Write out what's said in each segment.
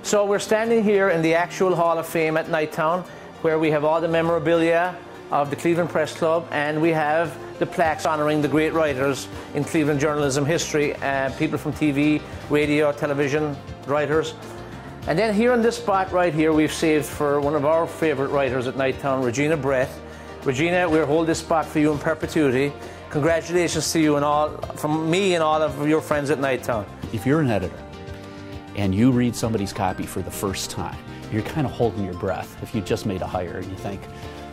So we're standing here in the actual Hall of Fame at Nighttown, where we have all the memorabilia of the Cleveland Press Club, and we have the plaques honoring the great writers in Cleveland journalism history, people from TV, radio, television, writers. And then here in this spot right here, we've saved for one of our favorite writers at Nighttown, Regina Brett. Regina, we'll hold this spot for you in perpetuity. Congratulations to you and all, from me and all of your friends at Nighttown. If you're an editor and you read somebody's copy for the first time, you're kind of holding your breath. If you just made a hire and you think,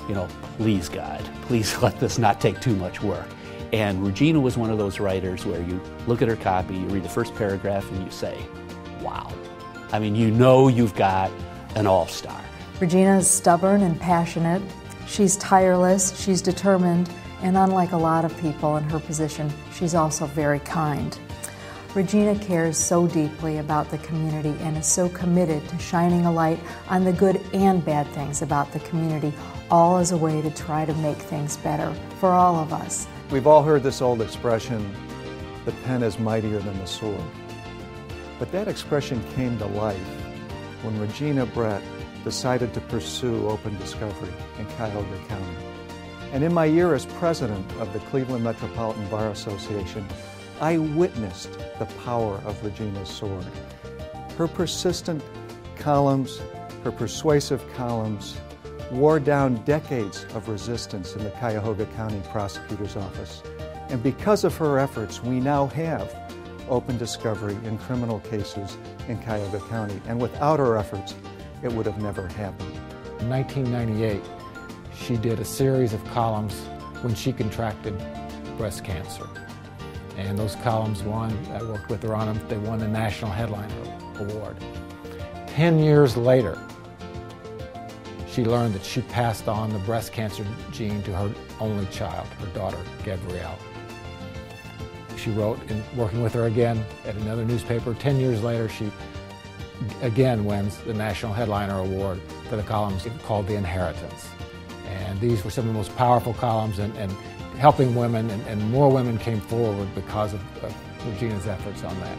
you know, please God, please let this not take too much work. And Regina was one of those writers where you look at her copy, you read the first paragraph and you say, wow. I mean, you know you've got an all-star. Regina is stubborn and passionate. She's tireless, she's determined, and unlike a lot of people in her position, she's also very kind. Regina cares so deeply about the community and is so committed to shining a light on the good and bad things about the community, all as a way to try to make things better for all of us. We've all heard this old expression, the pen is mightier than the sword. But that expression came to life when Regina Brett decided to pursue open discovery in Cuyahoga County. And in my year as president of the Cleveland Metropolitan Bar Association, I witnessed the power of Regina's sword. Her persistent columns, her persuasive columns, wore down decades of resistance in the Cuyahoga County Prosecutor's Office. And because of her efforts, we now have open discovery in criminal cases in Cuyahoga County. And without her efforts, it would have never happened. In 1998, she did a series of columns when she contracted breast cancer. And those columns won, I worked with her on them, they won the National Headliner Award. 10 years later, she learned that she passed on the breast cancer gene to her only child, her daughter, Gabrielle. She wrote, in working with her again at another newspaper, 10 years later, she again wins the National Headliner Award for the columns called The Inheritance. And these were some of the most powerful columns and helping women, and more women came forward because of Regina's efforts on that.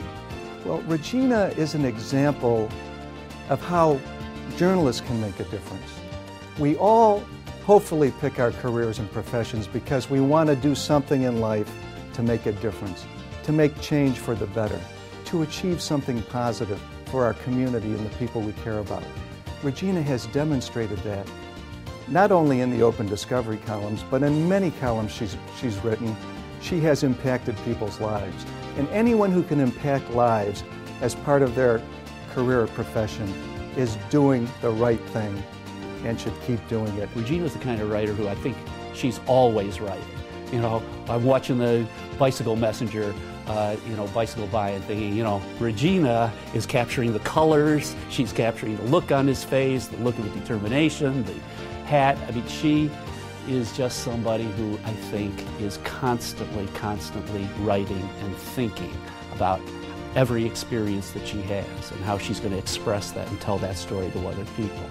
Well, Regina is an example of how journalists can make a difference. We all hopefully pick our careers and professions because we want to do something in life to make a difference, to make change for the better, to achieve something positive for our community and the people we care about. Regina has demonstrated that, not only in the open discovery columns, but in many columns she's written. She has impacted people's lives. And anyone who can impact lives as part of their career or profession is doing the right thing and should keep doing it. Regina's the kind of writer who I think she's always writing. You know, I'm watching the Bicycle Messenger, bicycle by and thinking, you know, Regina is capturing the colors, she's capturing the look on his face, the look of the determination, the hat. I mean, she is just somebody who I think is constantly writing and thinking about every experience that she has and how she's going to express that and tell that story to other people.